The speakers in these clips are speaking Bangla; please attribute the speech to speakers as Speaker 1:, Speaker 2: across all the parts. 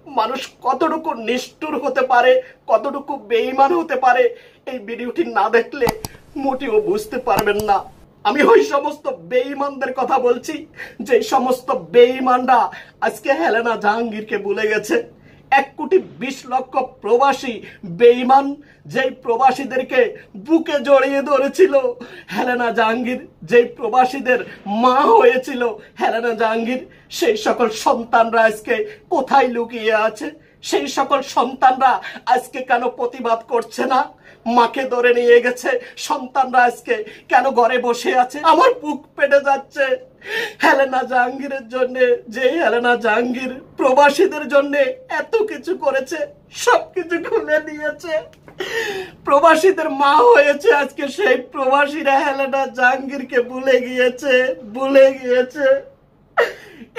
Speaker 1: মানুষ কতটুকু নিষ্ঠুর হতে পারে, কতটুকু বেঈমান হতে পারে, এই ভিডিওটি না দেখলে মোটেও বুঝতে পারবেন না। আমি ওই সমস্ত বেঈমানদের কথা বলছি, যে সমস্ত বেঈমানরা আজকে হেলেনা জাহাঙ্গীরকে ভুলে গেছে। 1,20,00,000 প্রবাসী বেঈমান, যেই প্রবাসীদেরকে বুকে জড়িয়ে ধরেছিল হেলেনা জাহাঙ্গীর, যেই প্রবাসীদের মা হয়েছিল হেলেনা জাহাঙ্গীর, সেই সকল সন্তানরা আজকে কোথায় লুকিয়ে আছে? সেই সকল সন্তানরা আজকে কেন প্রতিবাদ করছে না? মাকে ধরে নিয়ে গেছে, সন্তানরা আজকে কেন ঘরে বসে আছে? আমার বুক পেটে যাচ্ছে হেলেনা জাহাঙ্গীরের জন্য। যে হেলেনা জাহাঙ্গীর প্রবাসীদের জন্য এত কিছু করেছে, সবকিছু খুলে নিয়েছে, প্রবাসীদের মা হয়েছে, আজকে সেই প্রবাসীরা হেলেনা জাহাঙ্গীরকে ভুলে গিয়েছে।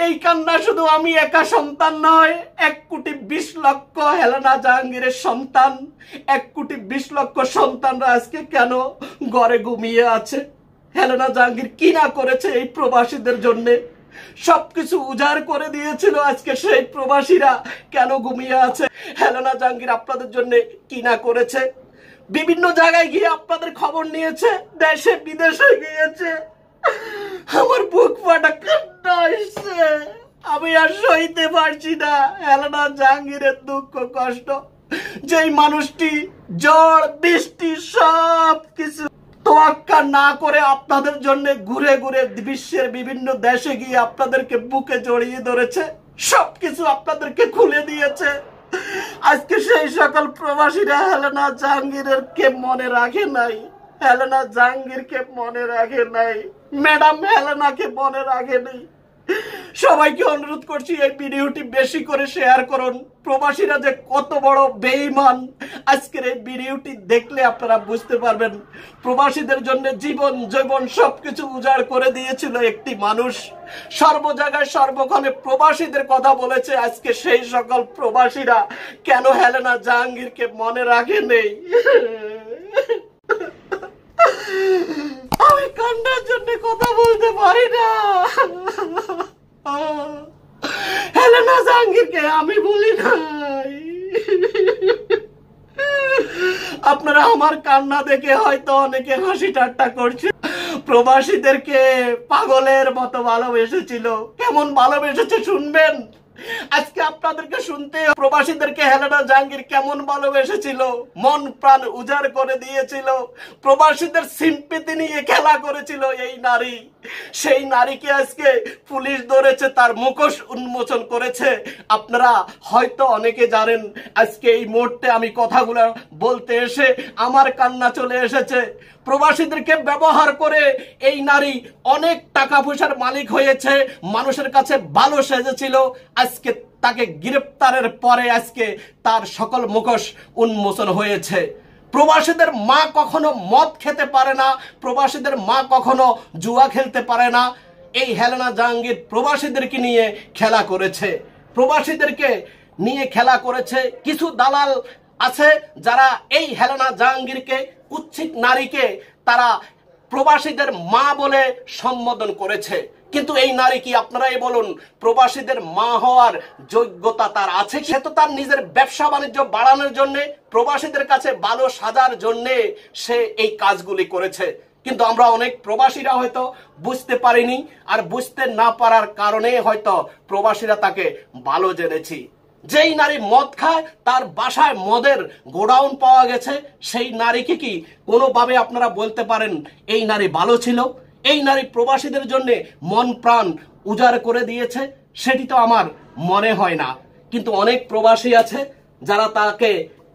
Speaker 1: এই কান্না শুধু আমি একা সন্তান নয়, 1,20,00,000 হেলেনা জাহাঙ্গীরের সন্তান, 1,20,00,000 সন্তানরা আজকে কেন ঘরে ঘুমিয়ে আছে? হেলেনা জাহাঙ্গীর কি না করেছে এই প্রবাসীদের জন্য? সবকিছু উজাড় করে দিয়েছিল, আজকে সেই প্রবাসীরা কেন ঘুমিয়ে আছে? হেলেনা জাহাঙ্গীর আপনাদের জন্য কি না করেছে? বিভিন্ন জায়গায় গিয়ে আপনাদের খবর নিয়েছে, দেশে বিদেশে গিয়েছে। আমার বুক ফাটা কান্না আসছে, আমি আর সইতে পারছি না হেলেনা জাহাঙ্গীরের দুঃখ কষ্ট। যেই মানুষটি ঝড় বৃষ্টি সব কিছু তোয়াক্কা না করে আপনাদের জন্য ঘুরে ঘুরে বিশ্বের বিভিন্ন দেশে গিয়ে আপনাদেরকে বুকে জড়িয়ে ধরেছে, সবকিছু আপনাদেরকে খুলে দিয়েছে, আজকে সেই সকল প্রবাসীরা হেলেনা জাহাঙ্গীরের কে মনে রাখে নাই, হেলেনা জাহাঙ্গীরকে মনে রাখে নাই, ম্যাডাম হেলেনাকে মনে রাখেনি। সবাইকে অনুরোধ করছি এই ভিডিওটি বেশি করে শেয়ার করুন। প্রবাসীরা যে কত বড় বেঈমান, আজকের এই ভিডিওটি দেখলে আপনারা বুঝতে পারবেন। প্রবাসীদের জন্য জীবন সবকিছু উজাড় করে দিয়েছিল একটি মানুষ, সর্ব জায়গায় সর্বক্ষণে প্রবাসীদের কথা বলেছে, আজকে সেই সকল প্রবাসীরা কেন হেলেনা জাহাঙ্গীরকে মনে রাখে নেই? আমি কান্নার জন্য কথা বলতে পারি না। হেলেনা জাহাঙ্গীরকে আমি বলি নাই। আপনারা আমার কান্না দেখে হয়তো অনেকে হাসি ঠাট্টা করছে। প্রবাসীদেরকে পাগলের মতো ভালোবেসেছিল, কেমন ভালোবেসেছে শুনবেন। আজকে আপনাদেরকে শুনতে, প্রবাসীদেরকে হেলেনা জাহাঙ্গীর কেমন ভালোবেসেছিল, মন প্রাণ উজাড় করে দিয়েছিল, প্রবাসীদের সিম্পেথি নিয়ে খেলা করেছিল এই নারী। সেই নারীকে আজকে পুলিশ ধরেছে, তার মুখোশ উন্মোচন করেছে। আপনারা হয়তো অনেকে জানেন, আজকে এই মুহূর্তে আমি কথাগুলো বলতে এসে আমার কান্না চলে এসেছে। প্রবাসীদেরকে ব্যবহার করে এই নারী অনেক টাকা পয়সার মালিক হয়েছে, মানুষের কাছে ভালো সেজেছিল, আজকে তাকে গ্রেপ্তারের পরে আজকে তার সকল মুখোশ উন্মোচন হয়েছে। প্রবাসীদের মা কখনো মদ খেতে পারে না, প্রবাসীদের মা কখনো জুয়া খেলতে পারে না। এই হেলেনা জাহাঙ্গীর প্রবাসীদেরকে নিয়ে খেলা করেছে, প্রবাসীদেরকে নিয়ে খেলা করেছে। কিছু দালাল আছে যারা এই হেলেনা জাহাঙ্গীরকে, কুৎসিত নারীকে তারা প্রবাসীদের মা বলে সম্বোধন করেছে। কিন্তু এই নারী কি, আপনারাই বলুন, প্রবাসীদের মা হওয়ার যোগ্যতা তার আছে? সে তো তার নিজের ব্যবসা বাণিজ্য বাড়ানোর জন্য, প্রবাসীদের কাছে ভালো সাজার জন্য সে এই কাজগুলি করেছে। কিন্তু আমরা অনেক প্রবাসীরা হয়তো বুঝতে পারিনি, আর বুঝতে না পারার কারণে হয়তো প্রবাসীরা তাকে ভালো জেনেছি। যেই নারী মদ খায়, তার বাসায় মদের গোডাউন পাওয়া গেছে, সেই নারীকে কি কোনোভাবে আপনারা বলতে পারেন এই নারী ভালো ছিল? এই নারী প্রবাসীদের জন্য মন প্রাণ উজাড় করে দিয়েছে? সেটি তো আমার মনে হয় না। কিন্তু অনেক প্রবাসী আছে যারা তাকে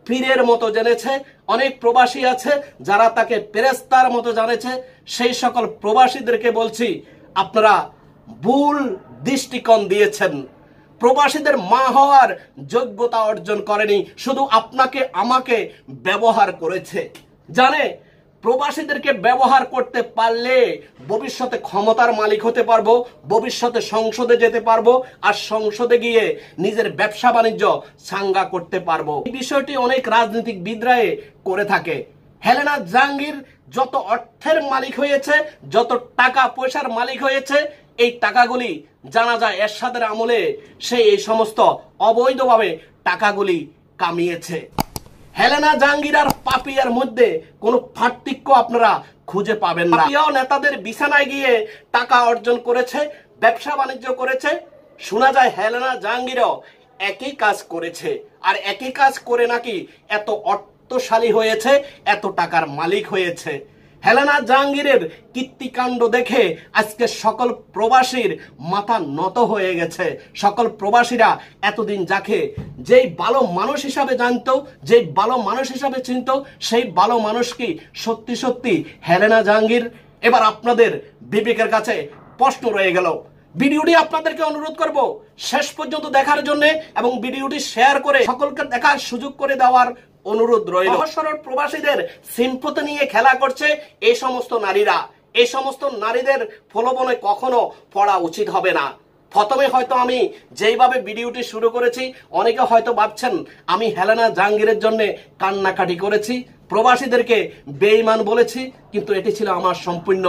Speaker 1: পীরের মতো জেনেছে, অনেক প্রবাসী আছে যারা তাকে ফেরেশতার মতো জানেছে। সেই সকল প্রবাসীদেরকে বলছি, আপনারা ভুল দৃষ্টিকোণ দিয়েছেন। প্রবাসীদের মা হওয়ার যোগ্যতা অর্জন করেনি, শুধু আপনাকে আমাকে ব্যবহার করেছে। জানে প্রবাসীদেরকে ব্যবহার করতে পারলে ভবিষ্যতে ক্ষমতার মালিক হতে পারবো, ভবিষ্যতে সংসদে যেতে পারবো, আর সংসদে গিয়ে নিজের ব্যবসা বাণিজ্য চাঙ্গা করতে পারবো। এই বিষয়টি অনেক রাজনীতিবিদরা করে থাকে। হেলেনা জাহাঙ্গীর যত অর্থের মালিক হয়েছে, যত টাকা পয়সার মালিক হয়েছে, এই টাকাগুলি জানা যায় এরশাদের আমলে সে এই সমস্ত অবৈধভাবে টাকাগুলি কামিয়েছে। হেলেনা জাহাঙ্গীর আর পাপিয়ার মধ্যে কোনো পার্থক্য আপনারা খুঁজে পাবেন না। পাপিয়াও নেতাদের বিছানায় গিয়ে টাকা অর্জন করেছে, ব্যবসা বাণিজ্য করেছে। শোনা যায় হেলেনা জাহাঙ্গীরও একই কাজ করেছে, আর একই কাজ করে নাকি এত অর্থশালী হয়েছে, এত টাকার মালিক হয়েছে। হেলেনা জাহাঙ্গীরের কীর্তিকাণ্ড দেখে আজকে সকল প্রবাসীর মাথা নত হয়ে গেছে। সকল প্রবাসীরা এতদিন যাকে যেই ভালো মানুষ হিসাবে জানতো, যেই ভালো মানুষ হিসাবে চিনত, সেই ভালো মানুষ কি সত্যি সত্যি হেলেনা জাহাঙ্গীর? এবার আপনাদের বিবেকের কাছে প্রশ্ন রয়ে গেল। ভিডিওটি আপনাদেরকে অনুরোধ করব শেষ পর্যন্ত দেখার জন্য, এবং ভিডিওটি শেয়ার করে সকলকে দেখার সুযোগ করে দেওয়ার অনুরোধ রইল। সহজ প্রবাসীদের সিম্পতি নিয়ে খেলা করছে এই সমস্ত নারীরা। এই সমস্ত নারীদের প্রলোভনে কখনো পড়া উচিত হবে না। প্রথমে হয়তো আমি যেইভাবে ভিডিওটি শুরু করেছি, অনেকে হয়তো ভাবছেন আমি হেলেনা জাহাঙ্গীরের জন্য কান্নাকাটি করেছি, প্রবাসীদেরকে বেঈমান বলেছি, কিন্তু এটি ছিল আমার সম্পূর্ণ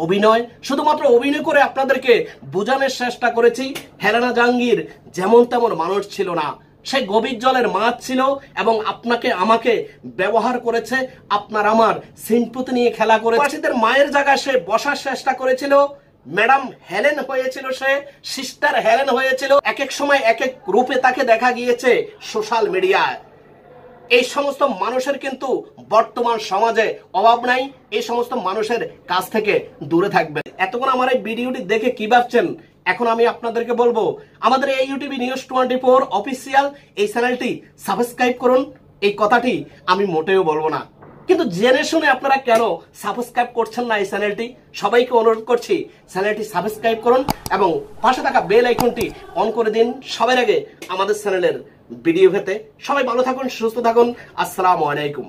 Speaker 1: অভিনয়। শুধুমাত্র অভিনয় করে আপনাদেরকে বোঝানোর চেষ্টা করেছি হেলেনা জাহাঙ্গীর যেমন তেমন মানুষ ছিল না। সে গভীর জলের মাছ ছিল এবং আপনাকে আমাকে ব্যবহার করেছে, আপনার আমার সিম্পতি নিয়ে খেলা করে প্রবাসীদের মায়ের জায়গায় সে বসার চেষ্টা করেছিল। ম্যাডাম হেলেন হয়েছিল, সে সিস্টার হেলেন হয়েছিল। এক এক সময় এক এক রূপে তাকে দেখা গিয়েছে সোশ্যাল মিডিয়ায়। এই সমস্ত মানুষের কিন্তু বর্তমান সমাজে অভাব নাই। এই সমস্ত মানুষের কাছ থেকে দূরে থাকবেন। এতক্ষণ আমার এই ভিডিওটি দেখে কি ভাবছেন, এখন আমি আপনাদেরকে বলবো আমাদের এই ইউটিভি নিউজ 24 অফিসিয়াল এই চ্যানেলটি সাবস্ক্রাইব করুন। এই কথাটি আমি মোটেও বলবো না, কিন্তু জেনে শুনে আপনারা কেন সাবস্ক্রাইব করছেন না এই চ্যানেলটি? সবাইকে অনুরোধ করছি চ্যানেলটি সাবস্ক্রাইব করুন এবং পাশে থাকা বেল আইকনটি অন করে দিন সবার আগে আমাদের চ্যানেলের ভিডিও পেতে। সবাই ভালো থাকুন, সুস্থ থাকুন। আসসালামু আলাইকুম।